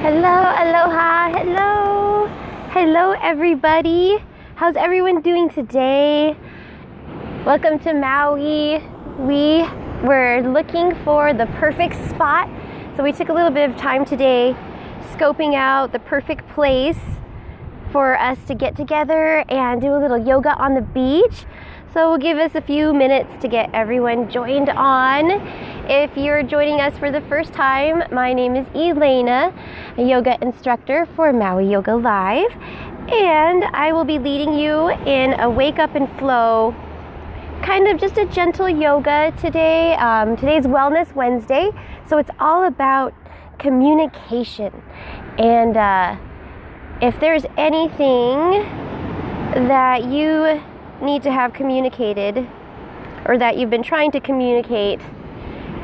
Hello, aloha, hello. Hello, everybody. How's everyone doing today? Welcome to Maui. We were looking for the perfect spot, so we took a little bit of time today scoping out the perfect place for us to get together and do a little yoga on the beach. So we'll give us a few minutes to get everyone joined on. If you're joining us for the first time, my name is Elaina, a yoga instructor for Maui Yoga Live, and I will be leading you in a wake up and flow, kind of just a gentle yoga today. Today's Wellness Wednesday, so it's all about communication. And if there's anything that you need to have communicated or that you've been trying to communicate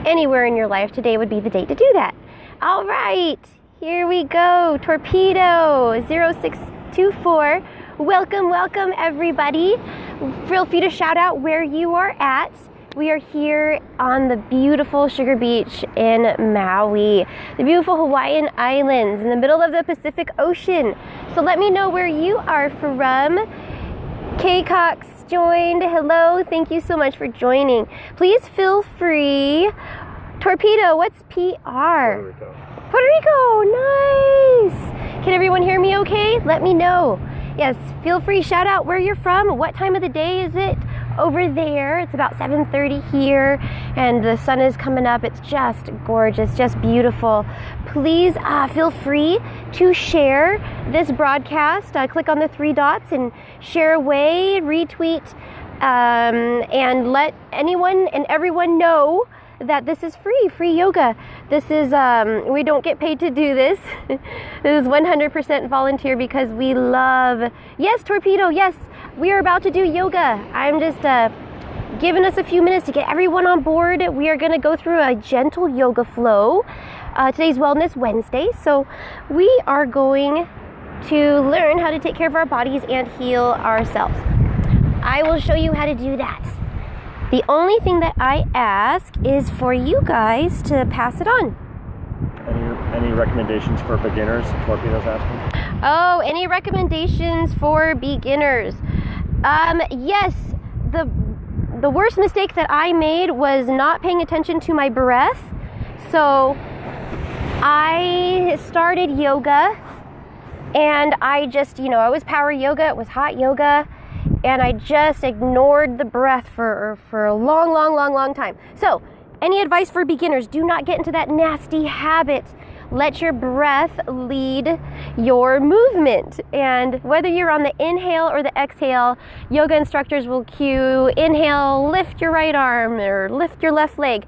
anywhere in your life, today would be the day to do that. All right, here we go. Torpedo 0624. Welcome everybody. Feel free to shout out where you are at. We are here on the beautiful Sugar Beach in Maui, the beautiful Hawaiian Islands in the middle of the Pacific Ocean. So let me know where you are from. Kay Cox joined. Hello, thank you so much for joining. Please feel free. Torpedo, what's PR? Puerto Rico, nice. Can everyone hear me okay? Let me know. Yes, feel free, shout out where you're from. What time of the day is it over there? It's about 7:30 here and the sun is coming up. It's just gorgeous, just beautiful. Please feel free to share this broadcast. Click on the three dots and share away, retweet, and let anyone and everyone know that this is free yoga. This is, we don't get paid to do this. This is 100% volunteer because we love, yes, Torpedo, yes, we are about to do yoga. I'm just giving us a few minutes to get everyone on board. We are gonna go through a gentle yoga flow. Today's Wellness Wednesday, so we are going to learn how to take care of our bodies and heal ourselves. I will show you how to do that. The only thing that I ask is for you guys to pass it on. Any recommendations for beginners? Torpedo's asking. Oh, any recommendations for beginners? Yes, the worst mistake that I made was not paying attention to my breath. So I started yoga and I just, it was power yoga, it was hot yoga, and I just ignored the breath for a long time. So any advice for beginners? Do not get into that nasty habit. Let your breath lead your movement. And whether you're on the inhale or the exhale, yoga instructors will cue inhale, lift your right arm or lift your left leg.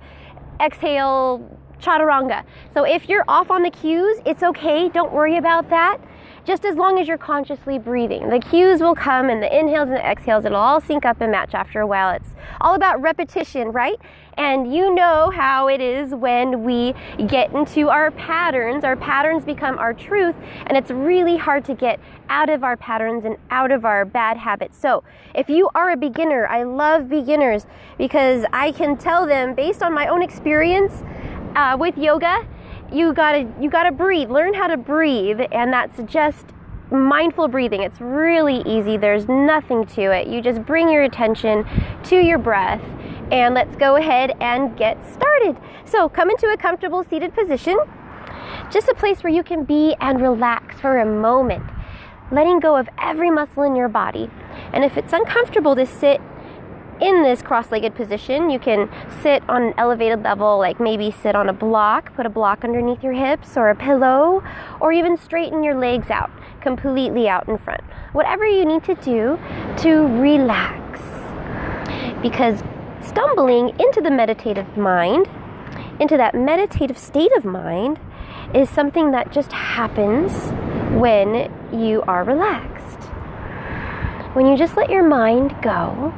Exhale, chaturanga. So if you're off on the cues, it's okay. Don't worry about that. Just as long as you're consciously breathing. The cues will come and the inhales and the exhales, it'll all sync up and match after a while. It's all about repetition, right? And you know how it is when we get into our patterns. Our patterns become our truth, and it's really hard to get out of our patterns and out of our bad habits. So if you are a beginner, I love beginners because I can tell them based on my own experience with yoga, you gotta breathe. Learn how to breathe, and that's just mindful breathing. It's really easy. There's nothing to it. You just bring your attention to your breath, and let's go ahead and get started. So come into a comfortable seated position, just a place where you can be and relax for a moment, letting go of every muscle in your body. And if it's uncomfortable to sit in this cross-legged position, you can sit on an elevated level, like maybe sit on a block, put a block underneath your hips or a pillow, or even straighten your legs out, completely out in front. Whatever you need to do to relax. Because stumbling into the meditative mind, into that meditative state of mind, is something that just happens when you are relaxed. When you just let your mind go,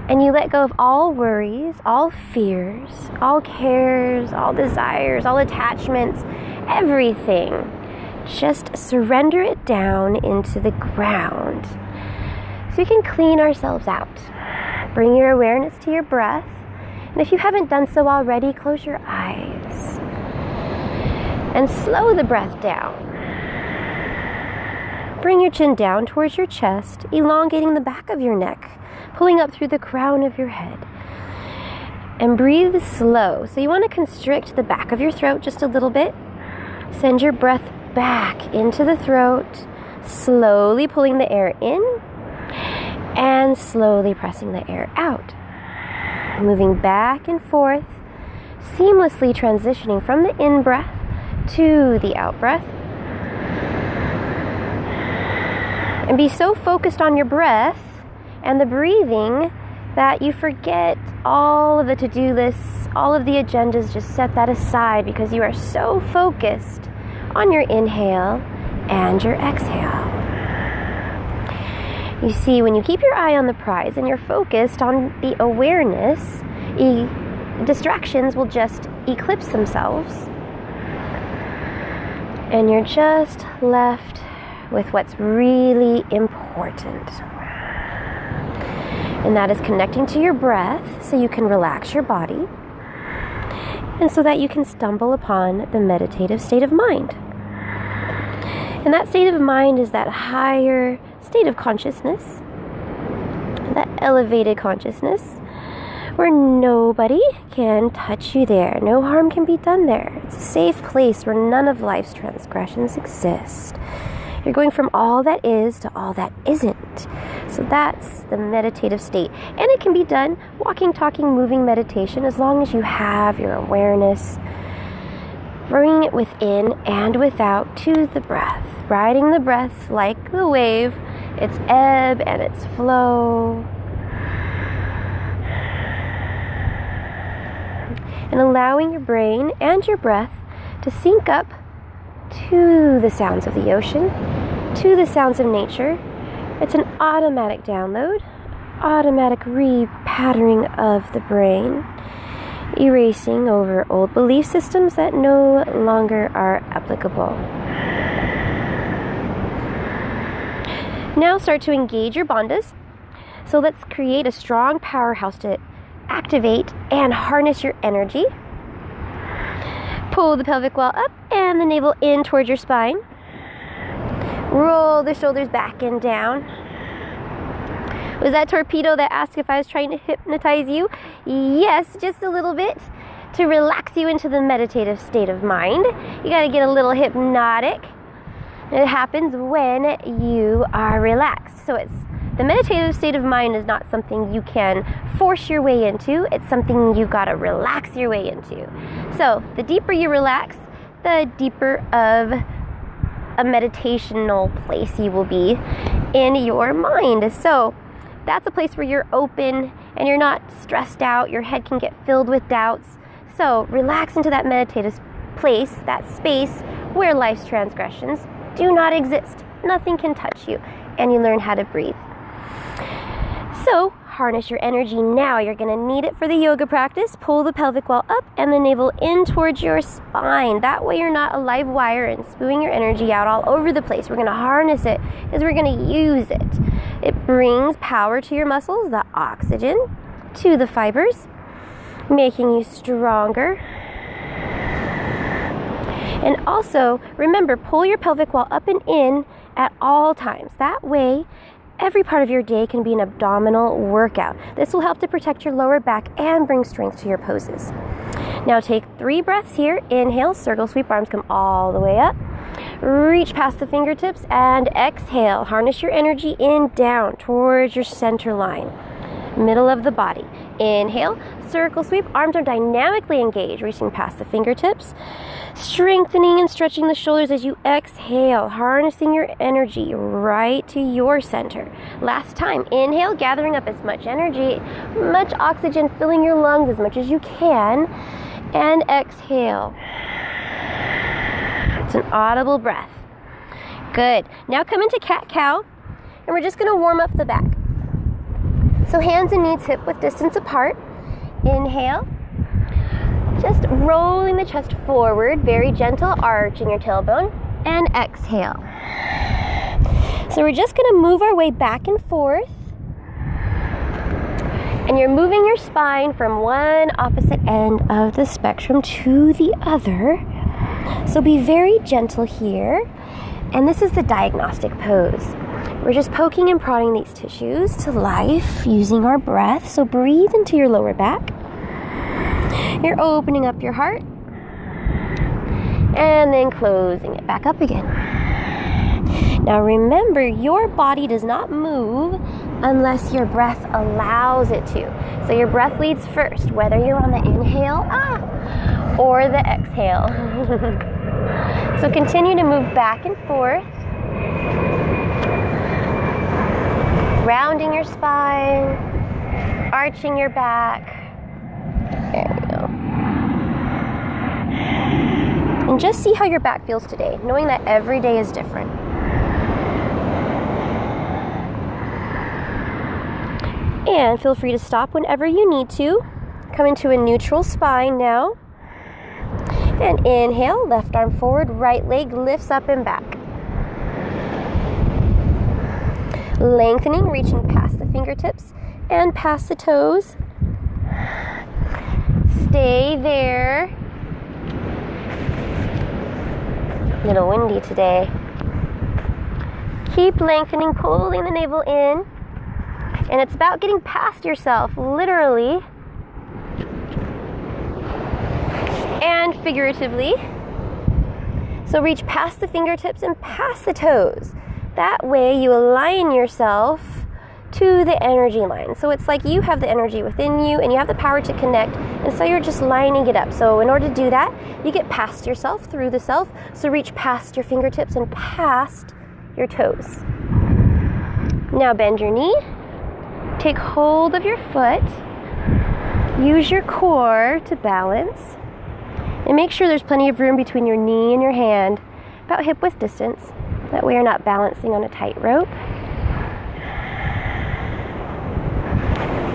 and you let go of all worries, all fears, all cares, all desires, all attachments, everything. Just surrender it down into the ground so we can clean ourselves out. Bring your awareness to your breath. And if you haven't done so already, close your eyes. And slow the breath down. Bring your chin down towards your chest, elongating the back of your neck, pulling up through the crown of your head. And breathe slow. So you want to constrict the back of your throat just a little bit. Send your breath back into the throat, slowly pulling the air in and slowly pressing the air out. Moving back and forth, seamlessly transitioning from the in-breath to the out-breath. And be so focused on your breath and the breathing that you forget all of the to-do lists, all of the agendas. Just set that aside because you are so focused on your inhale and your exhale. You see, when you keep your eye on the prize and you're focused on the awareness, distractions will just eclipse themselves. And you're just left with what's really important. And that is connecting to your breath so you can relax your body and so that you can stumble upon the meditative state of mind. And that state of mind is that higher state of consciousness, that elevated consciousness, where nobody can touch you there. No harm can be done there. It's a safe place where none of life's transgressions exist. You're going from all that is to all that isn't. So that's the meditative state. And it can be done walking, talking, moving meditation as long as you have your awareness, bringing it within and without to the breath. Riding the breath like the wave, its ebb and its flow. And allowing your brain and your breath to sync up to the sounds of the ocean, to the sounds of nature. It's an automatic download, automatic re-patterning of the brain, erasing over old belief systems that no longer are applicable. Now start to engage your bandhas. So let's create a strong powerhouse to activate and harness your energy. Pull the pelvic wall up and the navel in towards your spine. Roll the shoulders back and down. Was that torpedo that asked if I was trying to hypnotize you? Yes, just a little bit to relax you into the meditative state of mind. You got to get a little hypnotic. It happens when you are relaxed. So the meditative state of mind is not something you can force your way into. It's something you got to relax your way into. So the deeper you relax, the deeper of a meditational place you will be in your mind. So that's a place where you're open and you're not stressed out. Your head can get filled with doubts. So relax into that meditative place, that space where life's transgressions do not exist. Nothing can touch you, and you learn how to breathe. So harness your energy now. You're going to need it for the yoga practice. Pull the pelvic wall up and the navel in towards your spine. That way you're not a live wire and spewing your energy out all over the place. We're going to harness it because we're going to use it. It brings power to your muscles, the oxygen to the fibers, making you stronger. And also, remember, pull your pelvic wall up and in at all times. That way, every part of your day can be an abdominal workout. This will help to protect your lower back and bring strength to your poses. Now take 3 breaths here. Inhale, circle sweep, arms come all the way up. Reach past the fingertips and exhale. Harness your energy in down towards your center line, middle of the body. Inhale, circle sweep, arms are dynamically engaged, reaching past the fingertips. Strengthening and stretching the shoulders as you exhale, harnessing your energy right to your center. Last time, inhale, gathering up as much energy, much oxygen, filling your lungs as much as you can, and exhale. It's an audible breath. Good. Now come into cat-cow, and we're just going to warm up the back. So hands and knees hip width distance apart. Inhale. Just rolling the chest forward, very gentle, arching your tailbone, and exhale. So we're just going to move our way back and forth, and you're moving your spine from one opposite end of the spectrum to the other. So be very gentle here. And this is the diagnostic pose. We're just poking and prodding these tissues to life using our breath. So breathe into your lower back. You're opening up your heart. And then closing it back up again. Now remember, your body does not move unless your breath allows it to. So your breath leads first, whether you're on the inhale or the exhale. So continue to move back and forth, rounding your spine, arching your back. There we go. And just see how your back feels today, knowing that every day is different. And feel free to stop whenever you need to. Come into a neutral spine now. And inhale, left arm forward, right leg lifts up and back. Lengthening, reaching past the fingertips and past the toes. Stay there. A little windy today. Keep lengthening, pulling the navel in. And it's about getting past yourself, literally and figuratively. So reach past the fingertips and past the toes. That way you align yourself to the energy line. So it's like you have the energy within you and you have the power to connect, and so you're just lining it up. So in order to do that, you get past yourself, through the self. So reach past your fingertips and past your toes. Now bend your knee. Take hold of your foot. Use your core to balance. And make sure there's plenty of room between your knee and your hand, about hip width distance. That way you're not balancing on a tightrope.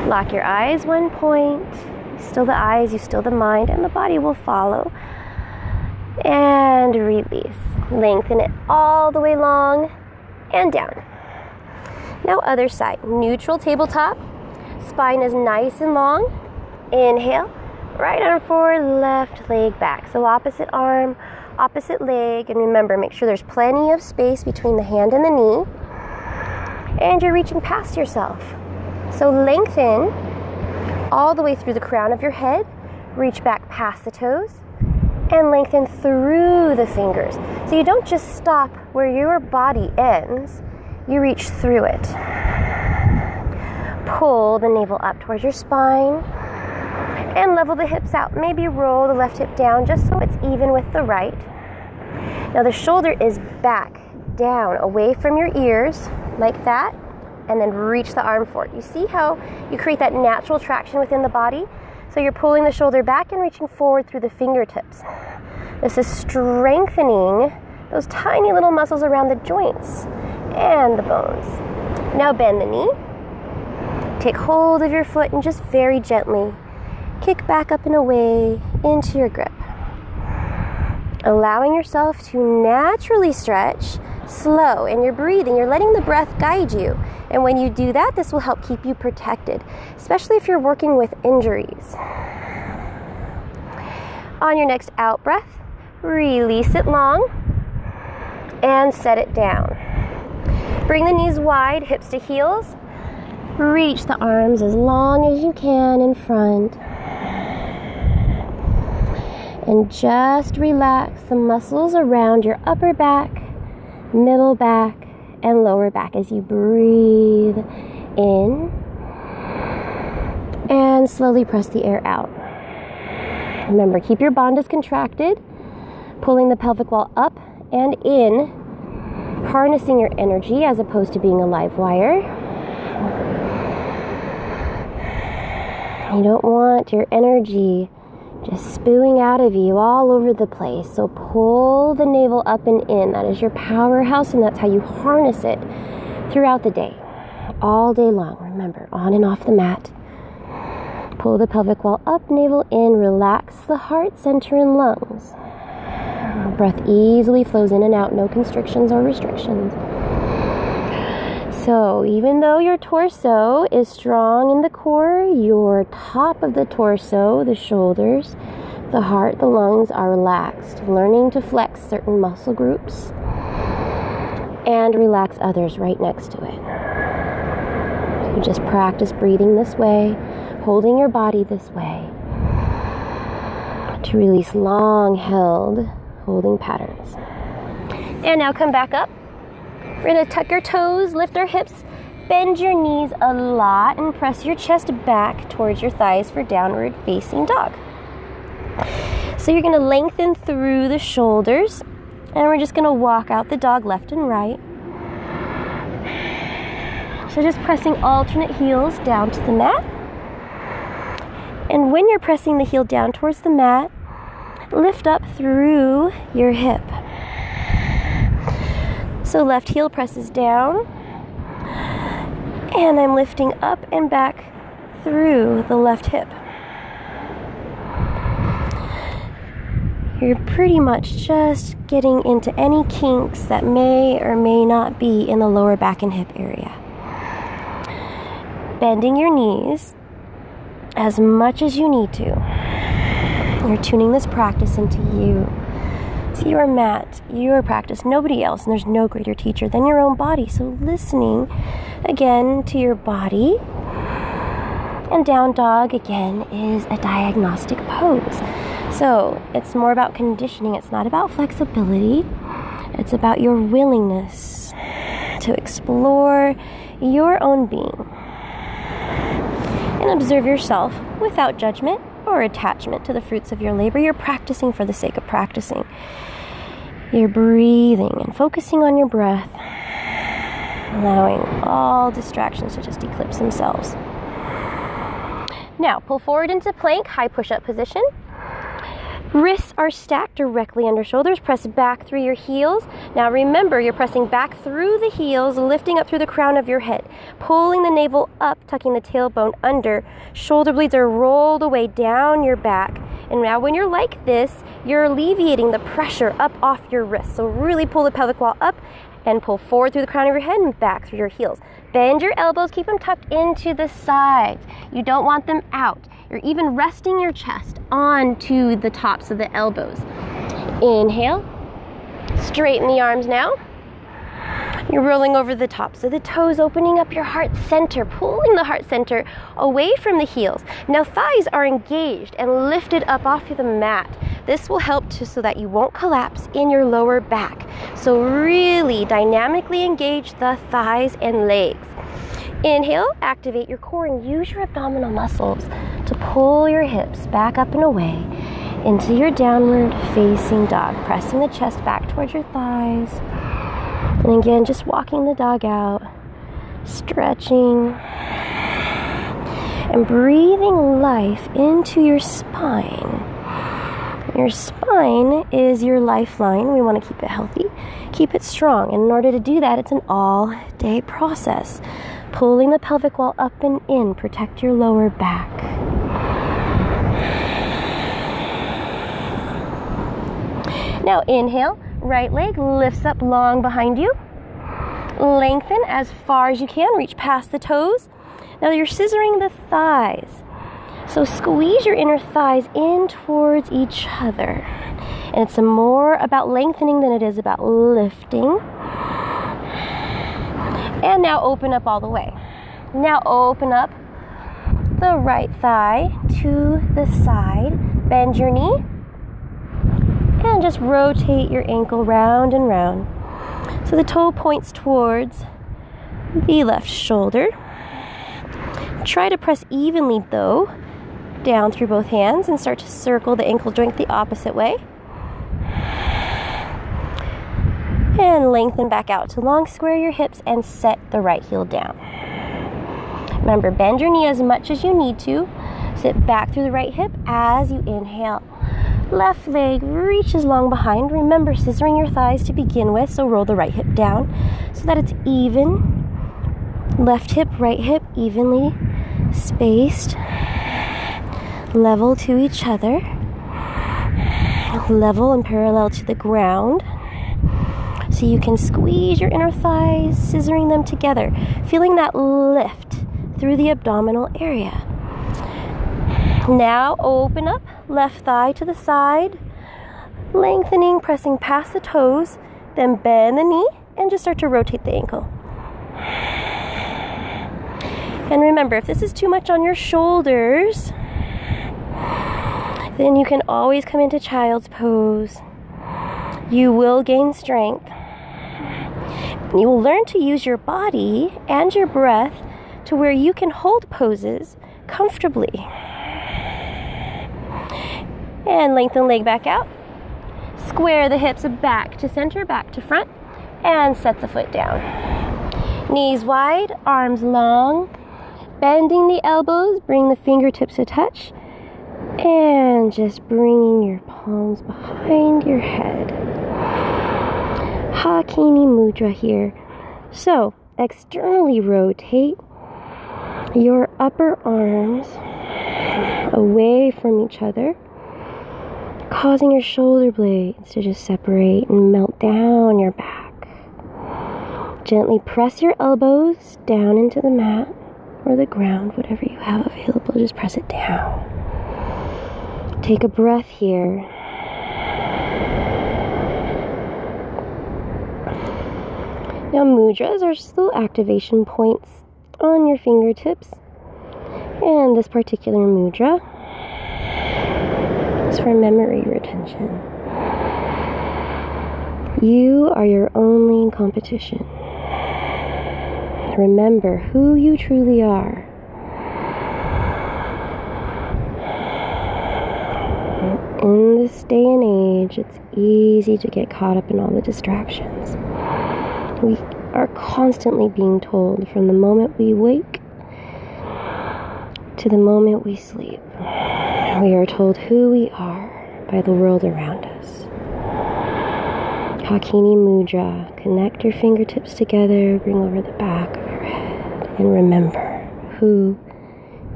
Lock your eyes, one point. You still the eyes, you still the mind, and the body will follow. And release. Lengthen it all the way long and down. Now other side, neutral tabletop. Spine is nice and long. Inhale, right arm forward, left leg back. So opposite arm, opposite leg. And remember, make sure there's plenty of space between the hand and the knee. And you're reaching past yourself. So lengthen all the way through the crown of your head. Reach back past the toes. And lengthen through the fingers. So you don't just stop where your body ends. You reach through it. Pull the navel up towards your spine and level the hips out. Maybe roll the left hip down just so it's even with the right. Now the shoulder is back, down, away from your ears, like that, and then reach the arm forward. You see how you create that natural traction within the body? So you're pulling the shoulder back and reaching forward through the fingertips. This is strengthening those tiny little muscles around the joints and the bones. Now bend the knee. Take hold of your foot and just very gently kick back up and away into your grip. Allowing yourself to naturally stretch, slow, and you're breathing. You're letting the breath guide you. And when you do that, this will help keep you protected, especially if you're working with injuries. On your next out breath, release it long and set it down. Bring the knees wide, hips to heels. Reach the arms as long as you can in front. And just relax the muscles around your upper back, middle back, and lower back as you breathe in. And slowly press the air out. Remember, keep your bandhas contracted, pulling the pelvic wall up and in, harnessing your energy as opposed to being a live wire. You don't want your energy just spewing out of you all over the place. So pull the navel up and in. That is your powerhouse, and that's how you harness it throughout the day, all day long. Remember, on and off the mat. Pull the pelvic wall up, navel in, relax the heart, center, and lungs. Breath easily flows in and out, no constrictions or restrictions. So even though your torso is strong in the core, your top of the torso, the shoulders, The heart, the lungs are relaxed, learning to flex certain muscle groups and relax others right next to it. You just practice breathing this way, holding your body this way to release long held holding patterns. And now come back up. We're going to tuck your toes, lift our hips, bend your knees a lot, and press your chest back towards your thighs for downward facing dog. So you're going to lengthen through the shoulders, and we're just going to walk out the dog left and right. So just pressing alternate heels down to the mat. And when you're pressing the heel down towards the mat, lift up through your hip. So left heel presses down, and I'm lifting up and back through the left hip. You're pretty much just getting into any kinks that may or may not be in the lower back and hip area. Bending your knees as much as you need to. You're tuning this practice into you. It's your mat, your practice, nobody else, and there's no greater teacher than your own body. So listening again to your body. And down dog again is a diagnostic pose. So it's more about conditioning. It's not about flexibility. It's about your willingness to explore your own being. And observe yourself without judgment or attachment to the fruits of your labor. You're practicing for the sake of practicing. You're breathing and focusing on your breath, allowing all distractions to just eclipse themselves. Now, pull forward into plank, high push-up position. Wrists are stacked directly under shoulders. Press back through your heels. Now remember, you're pressing back through the heels, lifting up through the crown of your head, pulling the navel up, tucking the tailbone under. Shoulder blades are rolled away down your back. And now when you're like this, you're alleviating the pressure up off your wrists. So really pull the pelvic wall up and pull forward through the crown of your head and back through your heels. Bend your elbows, keep them tucked into the sides. You don't want them out. You're even resting your chest onto the tops of the elbows. Inhale, straighten the arms now. You're rolling over the tops of the toes, opening up your heart center, pulling the heart center away from the heels. Now thighs are engaged and lifted up off of the mat. This will help so that you won't collapse in your lower back. So really dynamically engage the thighs and legs. Inhale, activate your core and use your abdominal muscles to pull your hips back up and away into your downward facing dog, pressing the chest back towards your thighs. And again, just walking the dog out, stretching, and breathing life into your spine. Your spine is your lifeline. We want to keep it healthy, keep it strong. And in order to do that, it's an all-day process. Pulling the pelvic wall up and in, protect your lower back. Now inhale, right leg lifts up long behind you. Lengthen as far as you can, reach past the toes. Now you're scissoring the thighs. So squeeze your inner thighs in towards each other. And it's more about lengthening than it is about lifting. And now open up all the way. Now open up the right thigh to the side. Bend your knee. And just rotate your ankle round and round. So the toe points towards the left shoulder. Try to press evenly though, down through both hands and start to circle the ankle joint the opposite way. And lengthen back out to long square your hips and set the right heel down. Remember, bend your knee as much as you need to. Sit back through the right hip as you inhale. Left leg reaches long behind. Remember, scissoring your thighs to begin with, so roll the right hip down so that it's even. Left hip, right hip, evenly spaced, level to each other, level and parallel to the ground. So you can squeeze your inner thighs, scissoring them together, feeling that lift through the abdominal area. Now open up left thigh to the side, lengthening, pressing past the toes, then bend the knee and just start to rotate the ankle. And remember, if this is too much on your shoulders, then you can always come into child's pose. You will gain strength. You will learn to use your body and your breath to where you can hold poses comfortably. And lengthen leg back out. Square the hips back to center, back to front, and set the foot down. Knees wide, arms long, bending the elbows, bring the fingertips to touch, and just bringing your palms behind your head. Hakini Mudra here. So, externally rotate your upper arms away from each other, causing your shoulder blades to just separate and melt down your back. Gently press your elbows down into the mat or the ground, whatever you have available, just press it down. Take a breath here. Now mudras are still activation points on your fingertips, and this particular mudra is for memory retention. You are your only competition. Remember who you truly are. In this day and age, it's easy to get caught up in all the distractions. We are constantly being told from the moment we wake to the moment we sleep. We are told who we are by the world around us. Hakini Mudra. Connect your fingertips together, bring over the back of your head, and remember who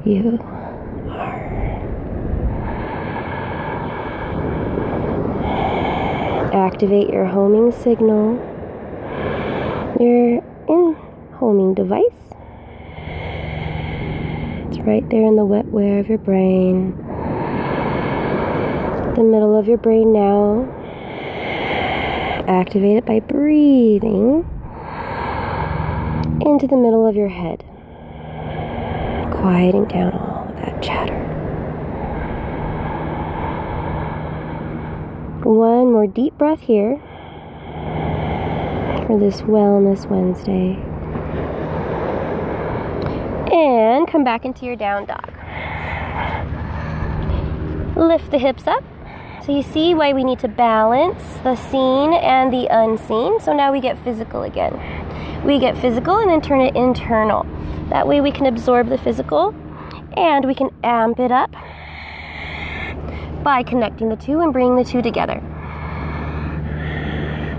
you are. Activate your homing signal, your in-homing device. It's right there in the wet wear of your brain. The middle of your brain now. Activate it by breathing into the middle of your head, quieting down all of that chatter. One more deep breath here for this Wellness Wednesday. And come back into your down dog. Lift the hips up. So you see why we need to balance the seen and the unseen. So now we get physical again. We get physical and then turn it internal. That way we can absorb the physical and we can amp it up by connecting the two and bringing the two together.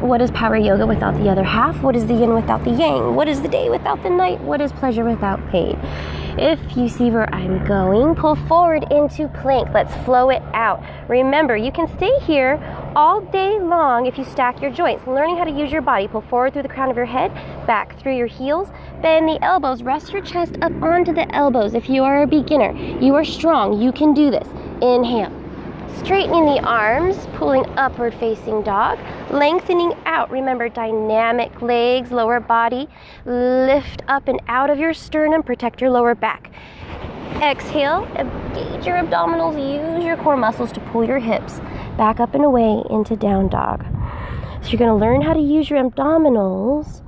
What is power yoga without the other half? What is the yin without the yang? What is the day without the night? What is pleasure without pain? If you see where I'm going, pull forward into plank. Let's flow it out. Remember, you can stay here all day long if you stack your joints. Learning how to use your body. Pull forward through the crown of your head, back through your heels, bend the elbows, rest your chest up onto the elbows. If you are a beginner, you are strong, you can do this. Inhale. Straightening the arms, pulling upward facing dog, lengthening out. Remember, dynamic legs, lower body. Lift up and out of your sternum, protect your lower back. Exhale, engage your abdominals, use your core muscles to pull your hips back up and away into down dog. So you're going to learn how to use your abdominals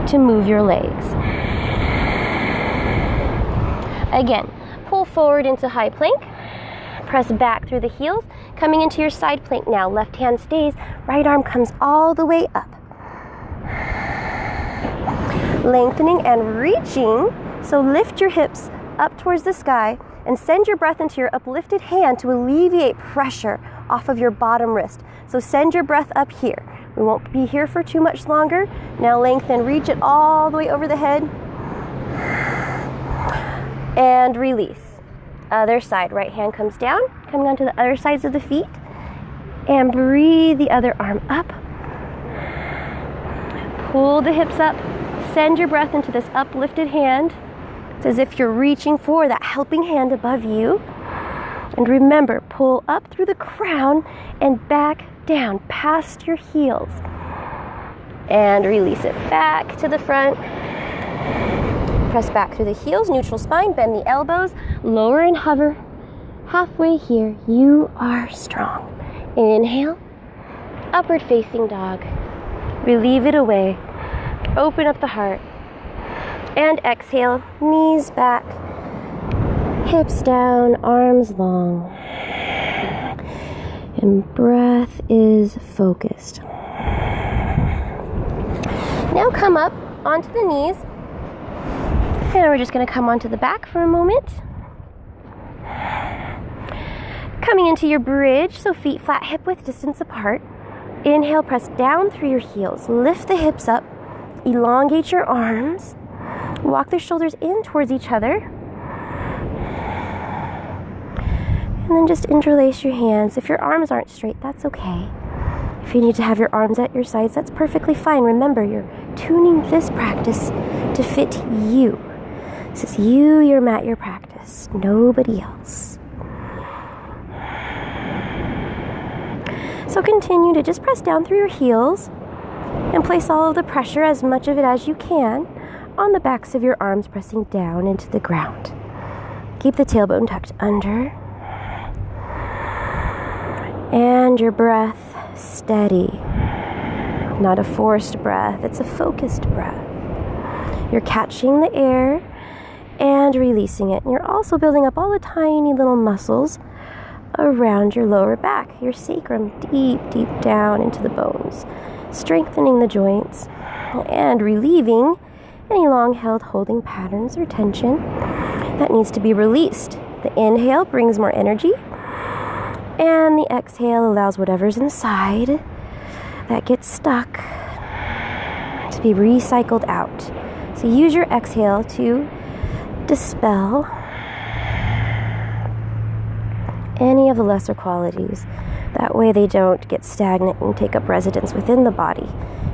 to move your legs. Again, pull forward into high plank. Press back through the heels, coming into your side plank now. Left hand stays, right arm comes all the way up. Lengthening and reaching, so lift your hips up towards the sky and send your breath into your uplifted hand to alleviate pressure off of your bottom wrist. So send your breath up here. We won't be here for too much longer. Now lengthen, reach it all the way over the head. And release. Other side, right hand comes down, coming onto the other sides of the feet, and breathe the other arm up. Pull the hips up, send your breath into this uplifted hand. It's as if you're reaching for that helping hand above you. And remember, pull up through the crown and back down past your heels. And release it back to the front. Press back through the heels, neutral spine, bend the elbows, lower and hover. Halfway here, you are strong. Inhale, upward facing dog. Relieve it away. Open up the heart. And exhale, knees back, hips down, arms long. And breath is focused. Now come up onto the knees. And we're just going to come onto the back for a moment. Coming into your bridge, so feet flat, hip width distance apart. Inhale, press down through your heels. Lift the hips up. Elongate your arms. Walk the shoulders in towards each other. And then just interlace your hands. If your arms aren't straight, that's okay. If you need to have your arms at your sides, that's perfectly fine. Remember, you're tuning this practice to fit you. This is you, your mat, your practice. Nobody else. So continue to just press down through your heels and place all of the pressure, as much of it as you can, on the backs of your arms, pressing down into the ground. Keep the tailbone tucked under. And your breath steady. Not a forced breath, it's a focused breath. You're catching the air and releasing it. And you're also building up all the tiny little muscles around your lower back, your sacrum, deep, deep down into the bones, strengthening the joints and relieving any long-held holding patterns or tension that needs to be released. The inhale brings more energy, and the exhale allows whatever's inside that gets stuck to be recycled out. So use your exhale to dispel any of the lesser qualities. That way they don't get stagnant and take up residence within the body,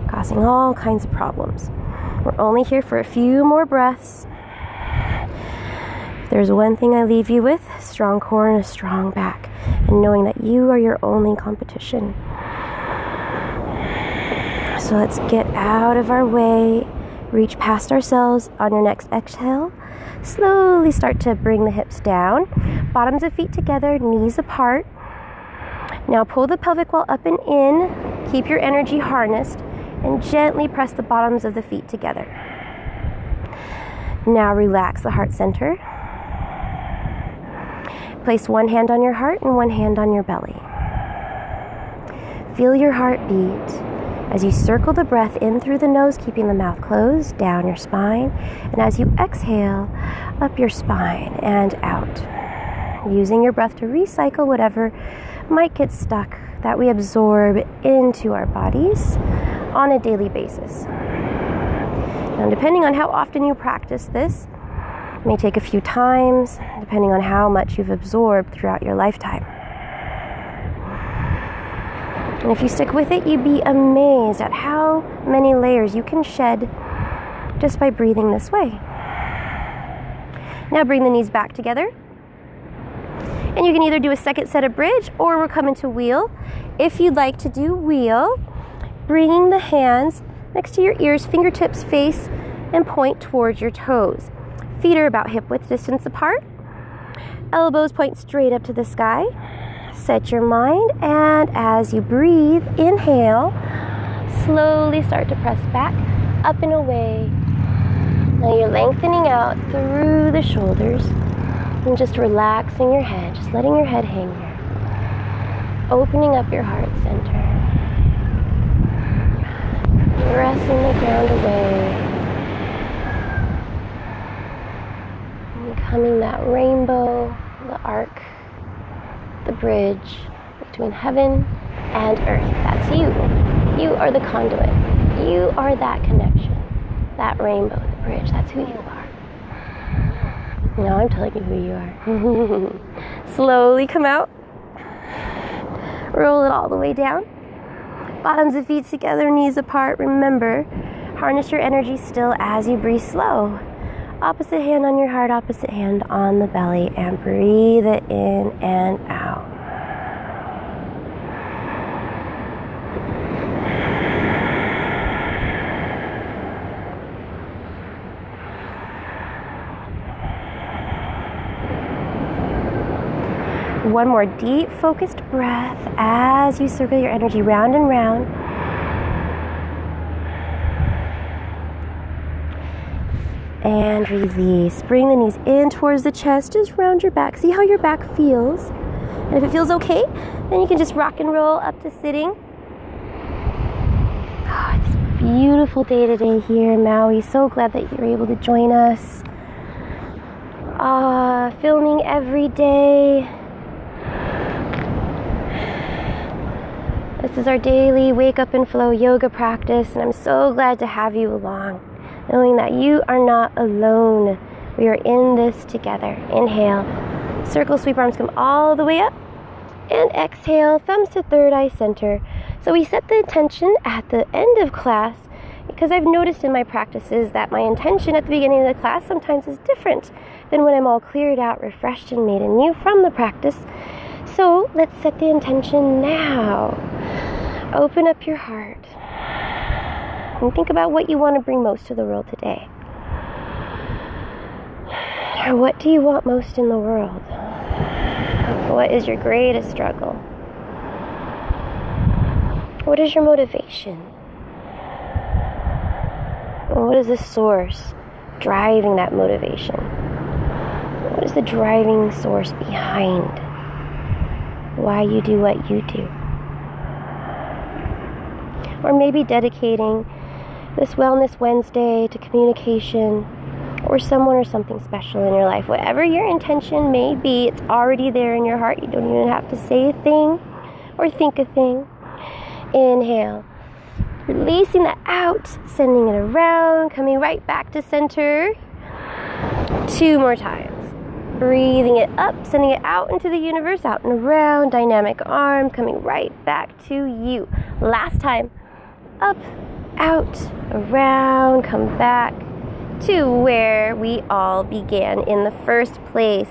causing all kinds of problems. We're only here for a few more breaths. If there's one thing I leave you with, strong core and a strong back, and knowing that you are your only competition. So let's get out of our way, reach past ourselves. On your next exhale, slowly start to bring the hips down, bottoms of feet together, knees apart. Now pull the pelvic wall up and in, keep your energy harnessed, and gently press the bottoms of the feet together. Now relax the heart center. Place one hand on your heart and one hand on your belly. Feel your heart beat as you circle the breath in through the nose, keeping the mouth closed, down your spine, and as you exhale, up your spine and out. Using your breath to recycle whatever might get stuck that we absorb into our bodies on a daily basis. Now, depending on how often you practice this, it may take a few times, depending on how much you've absorbed throughout your lifetime. And if you stick with it, you'd be amazed at how many layers you can shed just by breathing this way. Now bring the knees back together. And you can either do a second set of bridge or we're coming to wheel. If you'd like to do wheel, bringing the hands next to your ears, fingertips face and point towards your toes. Feet are about hip width distance apart. Elbows point straight up to the sky. Set your mind, and as you breathe, inhale, slowly start to press back, up and away. Now you're lengthening out through the shoulders and just relaxing your head, just letting your head hang here. Opening up your heart center. Pressing the ground away. And becoming that rainbow, the arc, the bridge between heaven and earth. That's you. You are the conduit. You are that connection, that rainbow, the bridge. That's who you are. Now I'm telling you who you are. Slowly come out. Roll it all the way down. Bottoms of feet together, knees apart. Remember, harness your energy still as you breathe slow. Opposite hand on your heart, opposite hand on the belly, and breathe it in and out. One more deep, focused breath as you circle your energy round and round. And release. Bring the knees in towards the chest. Just round your back. See how your back feels. And if it feels okay, then you can just rock and roll up to sitting. Oh, it's a beautiful day today here in Maui. So glad that you're able to join us. Filming every day. This is our daily wake up and flow yoga practice, and I'm so glad to have you along, knowing that you are not alone. We are in this together. Inhale, circle, sweep arms, come all the way up, and exhale, thumbs to third eye center. So we set the intention at the end of class, because I've noticed in my practices that my intention at the beginning of the class sometimes is different than when I'm all cleared out, refreshed, and made anew from the practice. So let's set the intention now. Open up your heart and think about what you want to bring most to the world today. Or what do you want most in the world? What is your greatest struggle? What is your motivation? What is the source driving that motivation? What is the driving source behind why you do what you do? Or maybe dedicating this Wellness Wednesday to communication or someone or something special in your life. Whatever your intention may be, it's already there in your heart. You don't even have to say a thing or think a thing. Inhale, releasing that out, sending it around, coming right back to center. 2 more times. Breathing it up, sending it out into the universe, out and around, dynamic arm, coming right back to you. Last time. Up, out, around, come back to where we all began in the first place.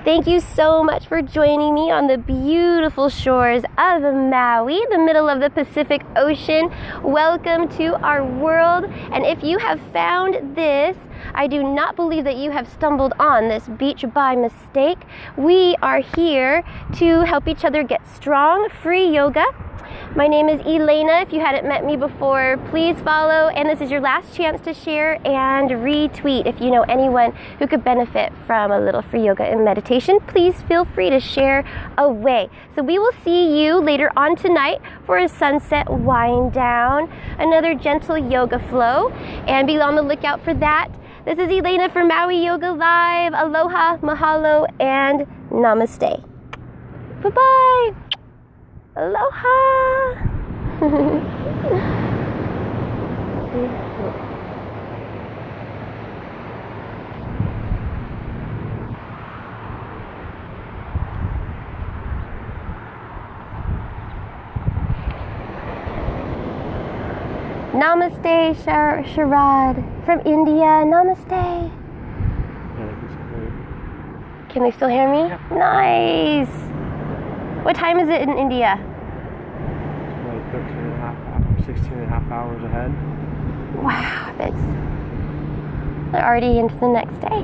Thank you so much for joining me on the beautiful shores of Maui, the middle of the Pacific Ocean. Welcome to our world. And if you have found this, I do not believe that you have stumbled on this beach by mistake. We are here to help each other get strong, free yoga. My name is Elaina. If you hadn't met me before, please follow, and this is your last chance to share and retweet. If you know anyone who could benefit from a little free yoga and meditation, please feel free to share away. So we will see you later on tonight for a sunset wind down, another gentle yoga flow, and be on the lookout for that. This is Elaina for Maui Yoga Live. Aloha, mahalo, and namaste. Bye-bye. Aloha! Namaste, Sharad. From India, namaste. Can they still hear me? Yeah. Nice. What time is it in India? Like 16 and a half hours ahead. Wow, they're already into the next day.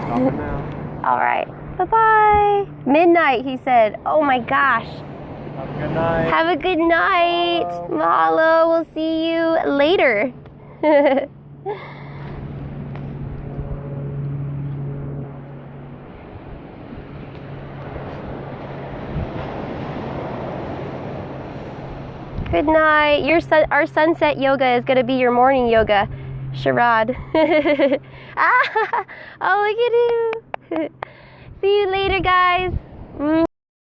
Stop it now. All right. Bye-bye. Midnight, he said. Oh my gosh. Have a good night. Have a good night. Mahalo. We'll see you later. Good night. Our sunset yoga is going to be your morning yoga, Sharad. Oh, look at you. See you later, guys.